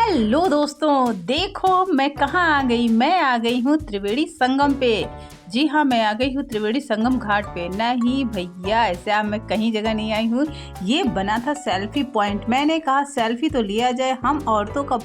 Hello दोस्तों, देखो मैं कहाँ आ गई। मैं आ गई हूँ त्रिवेणी संगम पे। जी हाँ, मैं आ गई हूँ त्रिवेणी संगम घाट पे। नहीं भैया, ऐसे मैं कहीं जगह नहीं आई हूँ। ये बना था सेल्फी पॉइंट। मैंने कहा सेल्फी तो लिया जाए, हम औरतों का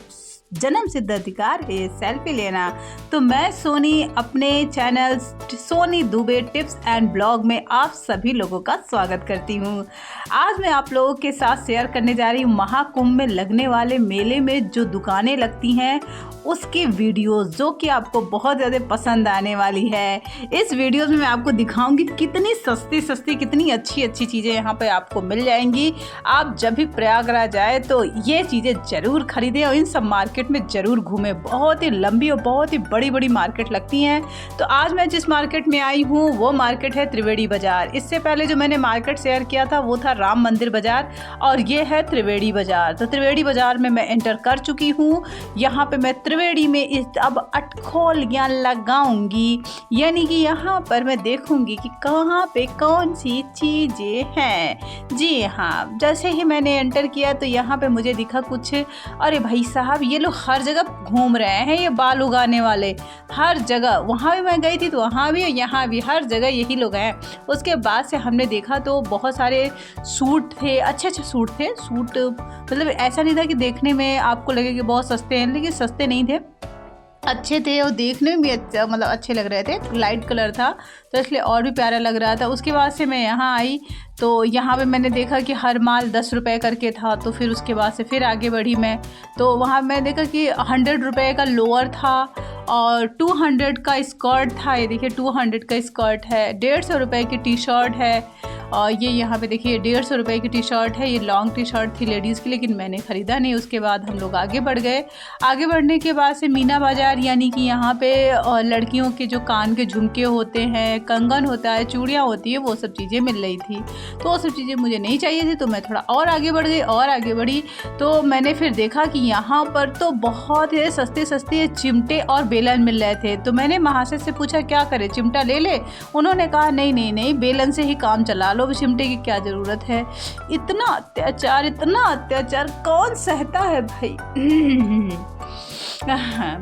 जन्म सिद्ध अधिकार है सेल्फी लेना। तो मैं सोनी अपने channel Soni Dubey tips and blog में आप सभी लोगों का स्वागत करती हूँ। आज मैं आप लोगों के साथ शेयर करने जा रही हूँ महाकुंभ में लगने वाले मेले में जो दुकानें लगती हैं उसकी वीडियोस, जो कि आपको बहुत ज़्यादा पसंद आने वाली है। इस वीडियोस में मैं आपको दिखाऊंगी कितनी सस्ती सस्ती कितनी अच्छी अच्छी चीज़ें यहाँ पे आपको मिल जाएंगी। आप जब भी प्रयागराज आए तो ये चीज़ें ज़रूर खरीदें और इन सब मार्केट में ज़रूर घूमें। बहुत ही लंबी और बहुत ही बड़ी बड़ी मार्केट लगती हैं। तो आज मैं जिस मार्केट में आई हूँ वो मार्केट है त्रिवेणी बाज़ार। इससे पहले जो मैंने मार्केट शेयर किया था वो था राम मंदिर बाज़ार और ये है त्रिवेणी बाज़ार। तो त्रिवेणी बाज़ार में मैं एंटर कर चुकी हूँ। यहाँ पे मैं त्रिवेणी में अब अटखोलियाँ लगाऊंगी, यानी कि यहाँ पर मैं देखूंगी कि कहाँ पे कौन सी चीज़ें हैं। जी हाँ, जैसे ही मैंने एंटर किया तो यहाँ पे मुझे दिखा कुछ, अरे भाई साहब ये लोग हर जगह घूम रहे हैं, ये बाल उगाने वाले हर जगह। वहाँ भी मैं गई थी तो वहाँ भी, यहाँ भी, हर जगह यही लोग हैं। उसके बाद से हमने देखा तो बहुत सारे सूट थे, अच्छे अच्छे सूट थे। सूट मतलब ऐसा नहीं था कि देखने में आपको लगे कि बहुत सस्ते हैं, लेकिन सस्ते नहीं थे, अच्छे थे और देखने में भी अच्छा, मतलब अच्छे लग रहे थे। लाइट कलर था तो इसलिए और भी प्यारा लग रहा था। उसके बाद से मैं यहाँ आई तो यहाँ पे मैंने देखा कि हर माल 10 रुपये करके था। तो फिर उसके बाद से फिर आगे बढ़ी मैं, तो वहाँ मैं देखा कि 100 रुपये का लोअर था और 200 का स्कर्ट था। ये देखिए 200 का स्कर्ट है, 150 रुपये की टी शर्ट है। और ये यहाँ पे देखिए 150 रुपये की टी शर्ट है। ये लॉन्ग टी शर्ट थी लेडीज़ की, लेकिन मैंने ख़रीदा नहीं। उसके बाद हम लोग आगे बढ़ गए। आगे बढ़ने के बाद से मीना बाज़ार, यानी कि यहाँ पे लड़कियों के जो कान के झुमके होते हैं, कंगन होता है, चूड़ियाँ होती है, वो सब चीज़ें मिल रही थी। तो वो सब चीज़ें मुझे नहीं चाहिए थी तो मैं थोड़ा और आगे बढ़ गई और आगे बढ़ी। तो मैंने फिर देखा कि यहाँ पर तो बहुत ही सस्ते सस्ते चिमटे और बेलन मिल रहे थे। तो मैंने महाशय से पूछा क्या करें, चिमटा ले ले? उन्होंने कहा नहीं नहीं नहीं, बेलन से ही काम चला लो, चिमटे की क्या ज़रूरत है। इतना अत्याचार कौन सहता है भाई।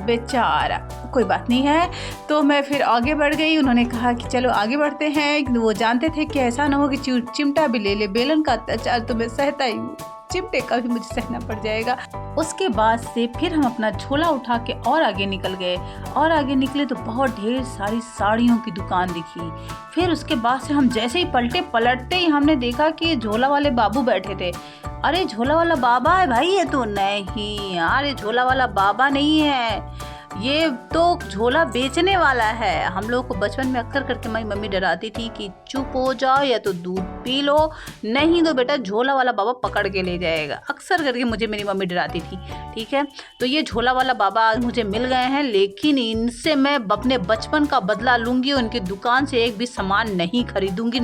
बेचारा, कोई बात नहीं है। तो मैं फिर आगे बढ़ गई। उन्होंने कहा कि चलो आगे बढ़ते हैं। वो जानते थे कि ऐसा ना हो कि चिमटा भी ले ले, बेलन का अत्याचार तो मैं सहता ही हूँ, चिमटे का भी मुझे सहना पड़ जाएगा। उसके बाद से फिर हम अपना झोला उठा के और आगे निकल गए। और आगे निकले तो बहुत ढेर सारी साड़ियों की दुकान दिखी। फिर उसके बाद से हम जैसे ही पलटते ही हमने देखा कि झोला वाले बाबू बैठे थे। अरे झोला वाला बाबा है भाई ये तो? नहीं यार, ये झोला वाला बाबा नहीं है, ये तो झोला बेचने वाला है। हम लोग को बचपन में अक्सर करके मेरी मम्मी डराती थी कि चुप हो जाओ या तो दूध पी लो, नहीं तो बेटा झोला वाला बाबा पकड़ के ले जाएगा। अक्सर करके मुझे मेरी मम्मी डराती थी। ठीक है, तो ये झोला वाला बाबा आज मुझे मिल गए हैं, लेकिन इनसे मैं अपने बचपन का बदला लूँगी। उनकी दुकान से एक भी सामान नहीं खरीदूंगी।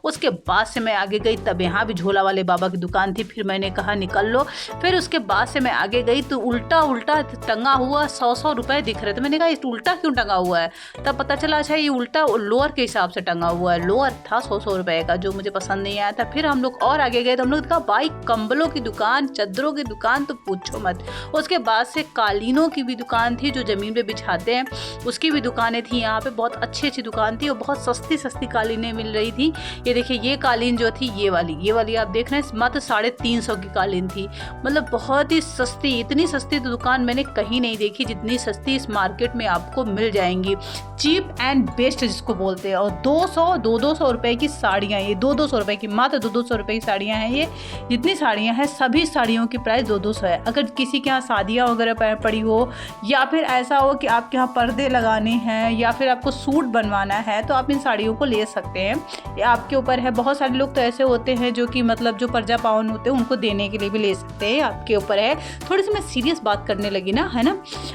उसके बाद से मैं आगे गई, तब यहाँ भी झोला वाले बाबा की दुकान थी। फिर मैंने कहा निकल लो। फिर उसके बाद से मैं आगे गई तो उल्टा टंगा हुआ 100 रुपए दिख रहे थे। मैंने कहा इस उल्टा क्यों टंगा हुआ है? तब पता चला अच्छा ये उल्टा लोअर के हिसाब से टंगा हुआ है। लोअर था 100 रुपए का, जो मुझे पसंद नहीं आया था। फिर हम लोग और आगे गए तो हम लोग देखा भाई कंबलों की दुकान, चद्दरों की दुकान तो पूछो मत। उसके बाद से कालीनों की भी दुकान थी, जो ज़मीन पे बिछाते हैं, उसकी भी दुकानें थी। यहाँ पे बहुत अच्छी अच्छी दुकान थी और बहुत सस्ती सस्ती कालीनें मिल रही थी। ये देखिए ये कालीन जो थी, ये वाली आप देख रहे हैं, मात्र 350 की कालीन थी। मतलब बहुत ही सस्ती, इतनी सस्ती तो दुकान मैंने कहीं नहीं देखी जितनी सस्ती इस मार्केट में आपको मिल जाएंगी। चीप एंड बेस्ट जिसको बोलते हैं। और 200 रुपए की साड़ियाँ, ये 200 रुपए की, मात्र 200 रुपए की साड़ियाँ हैं। ये जितनी साड़ियाँ हैं सभी साड़ियों की प्राइस 200 है। अगर किसी के यहाँ शादियाँ वगैरह पड़ी हो, या फिर ऐसा हो कि आपके यहाँ पर्दे लगाने हैं, या फिर आपको सूट बनवाना है, तो आप इन साड़ियों को ले सकते हैं। ये आपके ऊपर है। बहुत सारे लोग तो ऐसे होते हैं जो कि मतलब जो पर्जा पावन होते हैं उनको देने के लिए भी ले सकते हैं, आपके ऊपर है। थोड़ी सी मैं सीरियस बात करने लगी ना, है ना।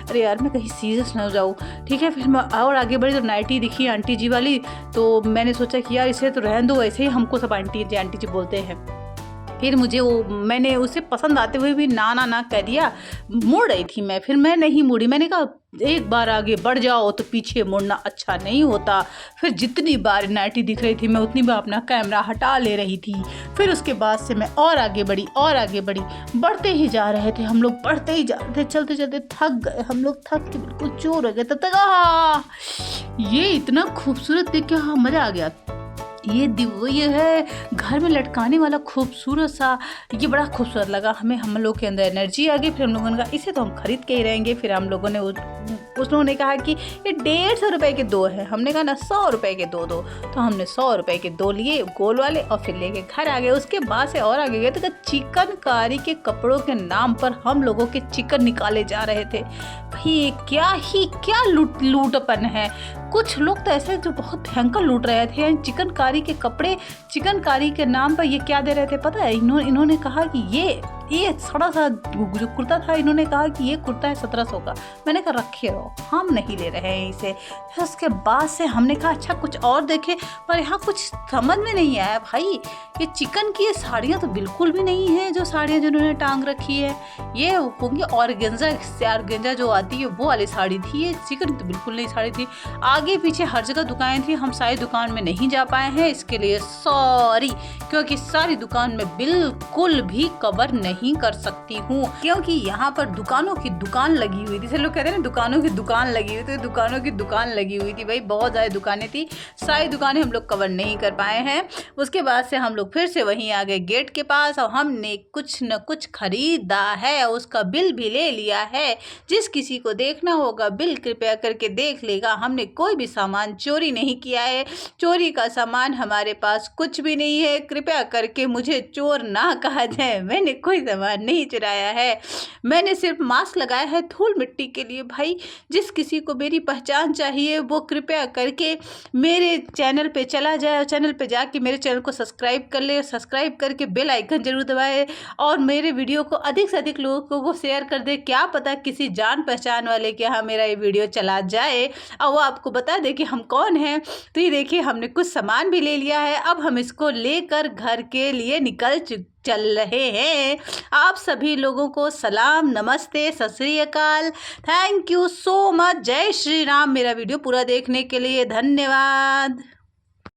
अरे यार मैं कहीं सीरियस ना हो जाऊँ। ठीक है, फिर मैं और आगे बढ़ी तो नाइटी दिखी आंटी जी वाली। तो मैंने सोचा कि यार इसे तो रहने दो, ऐसे ही हमको सब आंटी जी बोलते हैं। फिर मुझे मैंने उसे पसंद आते हुए भी ना ना ना कह दिया। मुड़ रही थी मैं, फिर मैं नहीं मुड़ी। मैंने कहा एक बार आगे बढ़ जाओ तो पीछे मुड़ना अच्छा नहीं होता। फिर जितनी बार नाइटी दिख रही थी मैं उतनी बार अपना कैमरा हटा ले रही थी। फिर उसके बाद से मैं और आगे बढ़ी और आगे बढ़ी। बढ़ते ही जा रहे थे हम लोग, बढ़ते ही जा रहे थे, चलते चलते थक गए हम लोग, थक के बिल्कुल चोर हो गए। तब तक ये इतना खूबसूरत देख के मज़ा आ गया। ये है घर में लटकाने वाला खूबसूरत सा, ये बड़ा खूबसूरत लगा हमें। हम लोग के अंदर एनर्जी आ गई। फिर हम लोगों ने कहा इसे तो हम खरीद के ही रहेंगे। फिर हम लोगों ने उन्होंने कहा कि ये 150 रुपए के 2 है। हमने कहा ना 100 रुपए के 2 दो। तो हमने 100 रुपए के 2 लिए गोल वाले और फिर लेके घर आ गए। उसके बाद से और आगे गए तो चिकनकारी के कपड़ों के नाम पर हम लोगों के चिकन निकाले जा रहे थे। भाई क्या लूटपन है। कुछ लोग तो ऐसे जो बहुत भयंकर लूट रहे थे। चिकनकारी के कपड़े चिकनकारी के नाम पर ये क्या दे रहे थे पता है? इन्होंने कहा कि ये थोड़ा सा जो कुर्ता था, इन्होंने कहा कि ये कुर्ता है 1700 का। मैंने कहा रखे रहो, हम नहीं ले रहे हैं इसे। फिर उसके बाद से हमने कहा अच्छा कुछ और देखे, पर यहाँ कुछ समझ में नहीं आया। भाई ये चिकन की ये साड़ियाँ तो बिल्कुल भी नहीं है जो साड़ियाँ जिन्होंने टांग रखी है। ये होंगी ऑर्गेन्जा जो आती है वो वाली साड़ी थी। ये चिकन तो बिल्कुल नहीं साड़ी थी। आगे पीछे हर जगह दुकानें थी, हम सारी दुकान में नहीं जा पाए हैं, इसके लिए सॉरी। क्योंकि सारी दुकान में बिल्कुल भी कवर नहीं कर सकती हूँ, क्योंकि यहाँ पर दुकानों की दुकान लगी हुई थी। जैसे लोग कहते हैं ना दुकानों की दुकान लगी हुई थी, दुकानों की दुकान लगी हुई थी। भाई बहुत ज़्यादा दुकानें थी, सारी दुकानें हम लोग कवर नहीं कर पाए हैं। उसके बाद से हम लोग फिर से वहीं आ गए गेट के पास और हमने कुछ न कुछ खरीदा है, उसका बिल भी ले लिया है। जिस किसी को देखना होगा बिल कृपया करके देख लेगा। हमने कोई भी सामान चोरी नहीं किया है, चोरी का सामान हमारे पास कुछ भी नहीं है। कृपया करके मुझे चोर ना कहा जाए, मैंने कोई सामान नहीं चुराया है। मैंने सिर्फ मास्क लगाया है धूल मिट्टी के लिए। भाई जिस किसी को मेरी पहचान चाहिए वो कृपया करके मेरे चैनल पे चला जाए और चैनल पे जाके मेरे चैनल को सब्सक्राइब कर ले। सब्सक्राइब करके बेल आइकन जरूर दबाए और मेरे वीडियो को अधिक से अधिक लोगों को शेयर कर दे। क्या पता किसी जान पहचान वाले के यहाँ मेरा ये वीडियो चला जाए और वो आपको बता दे कि हम कौन हैं। तो ये देखिए हमने कुछ सामान भी ले लिया है, अब हम इसको लेकर घर के लिए चल रहे हैं। आप सभी लोगों को सलाम, नमस्ते, सत श्री अकाल। Thank you so much. जय श्री राम। मेरा वीडियो पूरा देखने के लिए धन्यवाद।